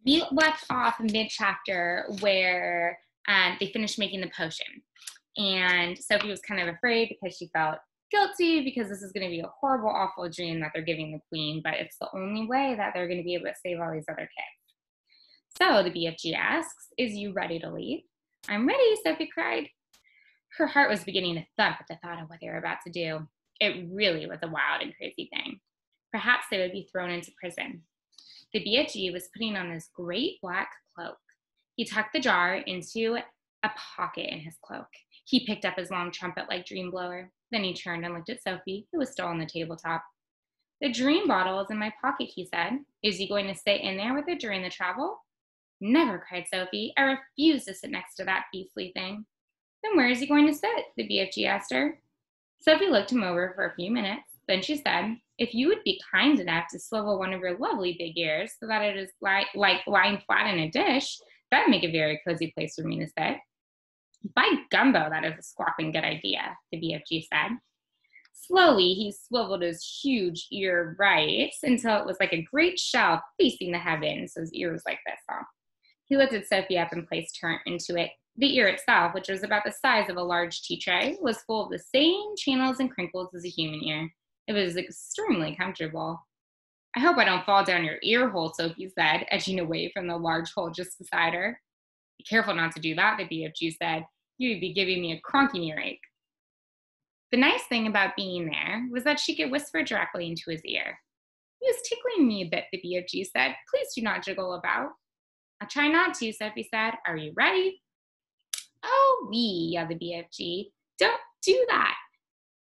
We left off mid-chapter where they finished making the potion. And Sophie was kind of afraid because she felt guilty because this is going to be a horrible, awful dream that they're giving the queen, but it's the only way that they're going to be able to save all these other kids. So the BFG asks, "Is you ready to leave?" "I'm ready," Sophie cried. Her heart was beginning to thump at the thought of what they were about to do. It really was a wild and crazy thing. Perhaps they would be thrown into prison. The BFG was putting on this great black cloak. He tucked the jar into a pocket in his cloak. He picked up his long trumpet-like dream blower. Then he turned and looked at Sophie, who was still on the tabletop. "The dream bottle is in my pocket," he said. "Is he going to stay in there with it during the travel?" "Never," cried Sophie. "I refuse to sit next to that beastly thing." "Then where is he going to sit?" the BFG asked her. Sophie looked him over for a few minutes. Then she said, "If you would be kind enough to swivel one of your lovely big ears so that it is like lying flat in a dish, that'd make a very cozy place for me to sit." "By gumbo, that is a squawking good idea," the BFG said. Slowly, he swiveled his huge ear right until it was like a great shell facing the heavens. So his ear was like this, huh? He lifted Sophie up and placed her into it. The ear itself, which was about the size of a large tea tray, was full of the same channels and crinkles as a human ear. It was extremely comfortable. "I hope I don't fall down your ear hole," Sophie said, edging away from the large hole just beside her. "Be careful not to do that," the BFG said. "You'd be giving me a cronking earache." The nice thing about being there was that she could whisper directly into his ear. "He was tickling me a bit," the BFG said. "Please do not jiggle about." "I'll try not to," Sophie said. "Are you ready?" "Oh, wee," yelled the BFG. "Don't do that."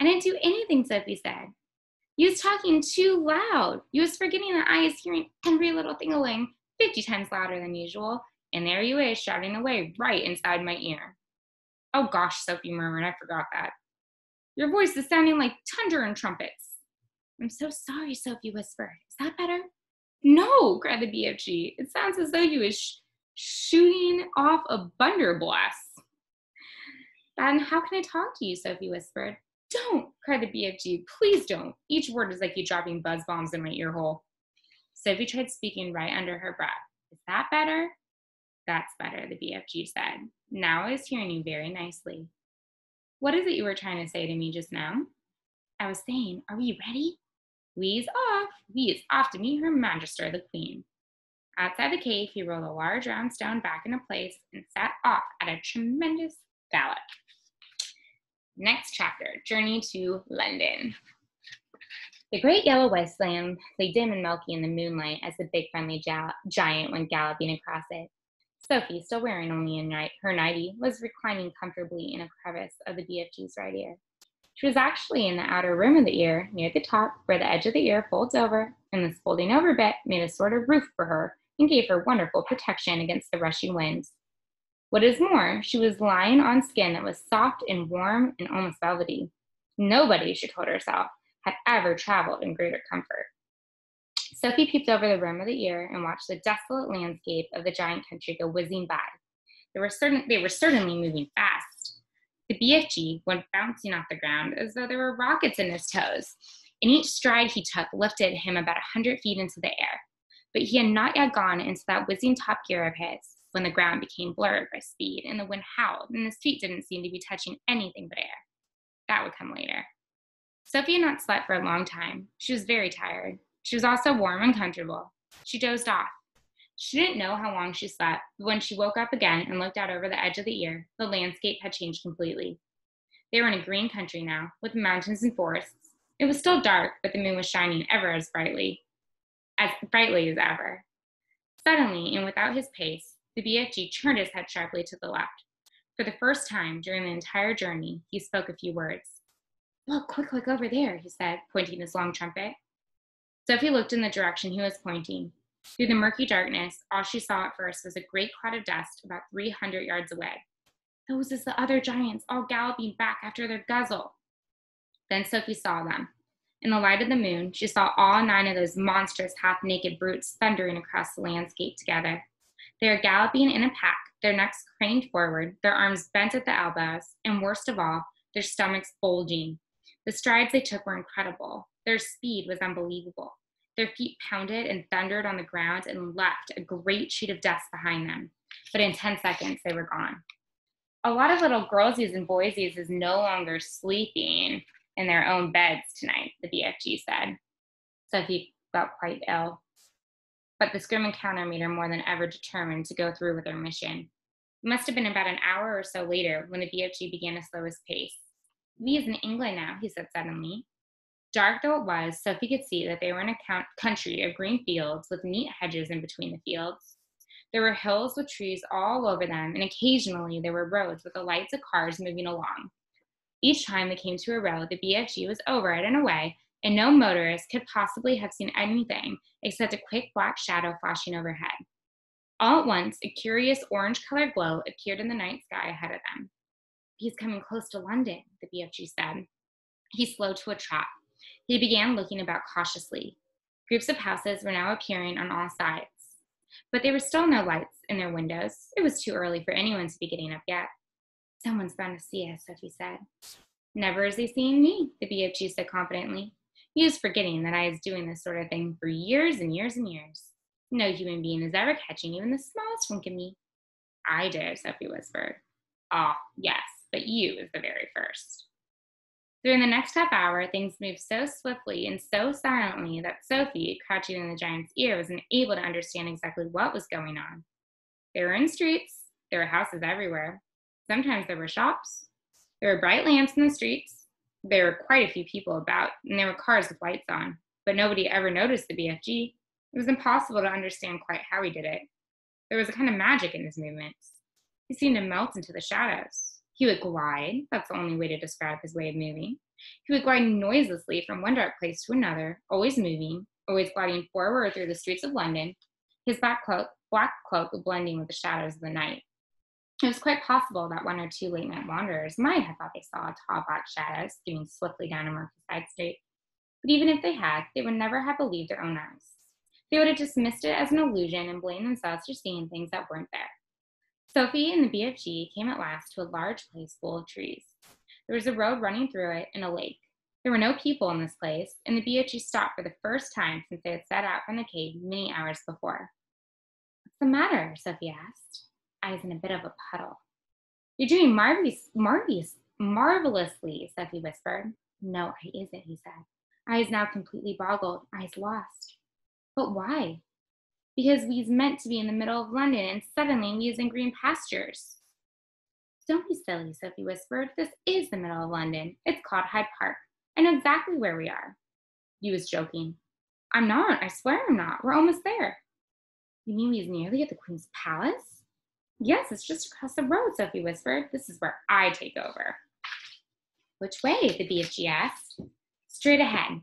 "I didn't do anything," Sophie said. "You was talking too loud. You was forgetting that I is hearing every little thing-a-ling 50 times louder than usual, and there you is shouting away right inside my ear." "Oh gosh," Sophie murmured, "I forgot that. Your voice is sounding like thunder and trumpets." "I'm so sorry," Sophie whispered. "Is that better?" "No," cried the BFG. "It sounds as though you was shooting off a blunderbuss." "Then how can I talk to you?" Sophie whispered. "Don't," cried the BFG. "Please don't. Each word is like you dropping buzz bombs in my ear hole." Sophie tried speaking right under her breath. "Is that better?" "That's better," the BFG said. "Now I was hearing you very nicely." "What is it you were trying to say to me just now?" "I was saying, are we ready?" "We's off. We is off to meet Her Majesty the Queen." Outside the cave, he rolled a large round stone back into place and set off at a tremendous gallop. Next chapter, Journey to London. The great yellow wasteland lay dim and milky in the moonlight as the big friendly giant went galloping across it. Sophie, still wearing only her nightie, was reclining comfortably in a crevice of the BFG's right ear. She was actually in the outer rim of the ear, near the top, where the edge of the ear folds over, and this folding over bit made a sort of roof for her and gave her wonderful protection against the rushing winds. What is more, she was lying on skin that was soft and warm and almost velvety. Nobody, she told herself, had ever traveled in greater comfort. Sophie peeped over the rim of the ear and watched the desolate landscape of the giant country go whizzing by. They were certainly moving fast. The BFG went bouncing off the ground as though there were rockets in his toes, and each stride he took lifted him about 100 feet into the air. But he had not yet gone into that whizzing top gear of his when the ground became blurred by speed and the wind howled and his feet didn't seem to be touching anything but air. That would come later. Sophie had not slept for a long time. She was very tired. She was also warm and comfortable. She dozed off. She didn't know how long she slept, but when she woke up again and looked out over the edge of the ear, the landscape had changed completely. They were in a green country now, with mountains and forests. It was still dark, but the moon was shining ever as brightly as ever. Suddenly, and without his pace, the BFG turned his head sharply to the left. For the first time during the entire journey, he spoke a few words. "Look, quick over there," he said, pointing his long trumpet. Sophie looked in the direction he was pointing. Through the murky darkness, all she saw at first was a great cloud of dust about 300 yards away. "Those is the other giants, all galloping back after their guzzle." Then Sophie saw them. In the light of the moon, she saw all 9 of those monstrous half-naked brutes thundering across the landscape together. They were galloping in a pack, their necks craned forward, their arms bent at the elbows, and worst of all, their stomachs bulging. The strides they took were incredible. Their speed was unbelievable. Their feet pounded and thundered on the ground and left a great sheet of dust behind them. But in 10 seconds, they were gone. A lot of little girlsies and boysies is no longer sleeping in their own beds tonight, the BFG said. Sophie felt quite ill. But this grim encounter made her more than ever determined to go through with her mission. It must have been about an hour or so later when the BFG began to slow his pace. "We is in England now," he said suddenly. Dark though it was, Sophie could see that they were in a country of green fields with neat hedges in between the fields. There were hills with trees all over them, and occasionally there were roads with the lights of cars moving along. Each time they came to a road, the BFG was over it and away, and no motorist could possibly have seen anything except a quick black shadow flashing overhead. All at once, a curious orange-colored glow appeared in the night sky ahead of them. "He's coming close to London," the BFG said. He slowed to a trot. He began looking about cautiously. Groups of houses were now appearing on all sides. But there were still no lights in their windows. It was too early for anyone to be getting up yet. "Someone's bound to see us," Sophie said. "Never has he seen me," the BFG said confidently. "He is forgetting that I was doing this sort of thing for years and years and years. No human being is ever catching even the smallest wink of me." "I did," Sophie whispered. "Ah, yes, but you is the very first." During the next half hour, things moved so swiftly and so silently that Sophie, crouching in the giant's ear, was unable to understand exactly what was going on. They were in streets. There were houses everywhere. Sometimes there were shops. There were bright lamps in the streets. There were quite a few people about, and there were cars with lights on. But nobody ever noticed the BFG. It was impossible to understand quite how he did it. There was a kind of magic in his movements. He seemed to melt into the shadows. He would glide. That's the only way to describe his way of moving. He would glide noiselessly from one dark place to another, always moving, always gliding forward through the streets of London, his black cloak blending with the shadows of the night. It was quite possible that one or two late-night wanderers might have thought they saw a tall black shadow skimming swiftly down a murky side street. But even if they had, they would never have believed their own eyes. They would have dismissed it as an illusion and blamed themselves for seeing things that weren't there. Sophie and the BFG came at last to a large place full of trees. There was a road running through it and a lake. There were no people in this place, and the BFG stopped for the first time since they had set out from the cave many hours before. "What's the matter?" Sophie asked. "I was in a bit of a puddle." "You're doing marvelously," Sophie whispered. "No, I isn't," he said. "I is now completely boggled. I is lost." "But why?" "Because we's meant to be in the middle of London, and suddenly we is in green pastures." "Don't be silly," Sophie whispered. "This is the middle of London. It's called Hyde Park. I know exactly where we are." "You was joking." "I'm not. I swear I'm not. We're almost there." "You mean we's nearly at the Queen's Palace?" "Yes, it's just across the road," Sophie whispered. "This is where I take over." "Which way?" the BFG asked. "Straight ahead."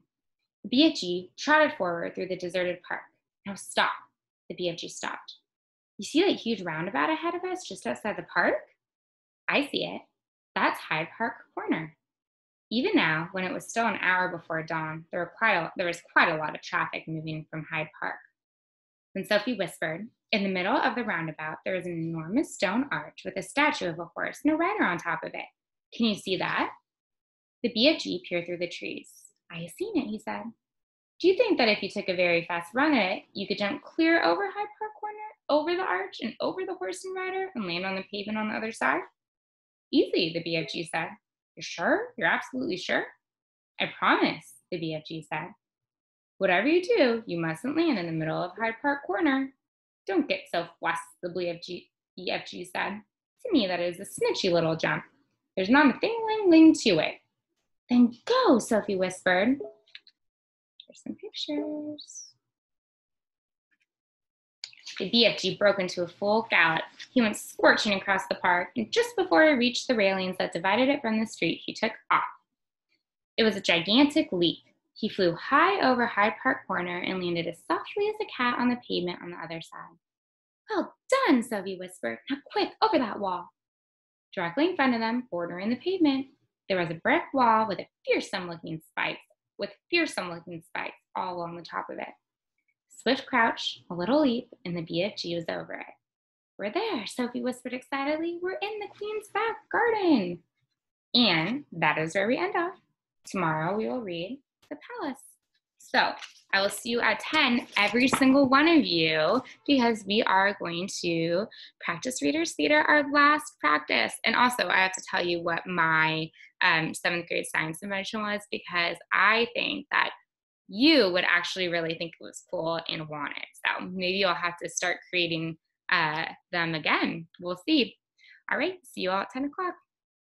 The BFG trotted forward through the deserted park. "Now stop." The BFG stopped. "You see that huge roundabout ahead of us just outside the park?" "I see it. That's Hyde Park Corner." Even now, when it was still an hour before dawn, there was quite a lot of traffic moving from Hyde Park. Then Sophie whispered, "In the middle of the roundabout, there is an enormous stone arch with a statue of a horse and a rider on top of it. Can you see that?" The BFG peered through the trees. "I have seen it," he said. "Do you think that if you took a very fast run at it, you could jump clear over Hyde Park Corner, over the arch, and over the horse and rider, and land on the pavement on the other side?" "Easy," the BFG said. "You're sure? You're absolutely sure?" "I promise," the BFG said. "Whatever you do, you mustn't land in the middle of Hyde Park Corner." "Don't get so fussed," the BFG said. "To me, that is a snitchy little jump. There's not a thing-ling-ling to it." "Then go," Sophie whispered. Here's some pictures. The BFG broke into a full gallop. He went scorching across the park, and just before he reached the railings that divided it from the street, he took off. It was a gigantic leap. He flew high over Hyde Park Corner and landed as softly as a cat on the pavement on the other side. "Well done," Sophie whispered. "Now quick, over that wall." Directly in front of them, bordering the pavement, there was a brick wall with fearsome-looking spikes all along the top of it. Swift crouch, a little leap, and the BFG was over it. "We're there," Sophie whispered excitedly. "We're in the Queen's back garden." And that is where we end off. Tomorrow we will read The Palace. So I will see you at 10, every single one of you, because we are going to practice Readers Theater, our last practice. And also, I have to tell you what my 7th grade science invention was, because I think that you would actually really think it was cool and want it. So maybe you'll have to start creating them again. We'll see. All right, see you all at 10 o'clock.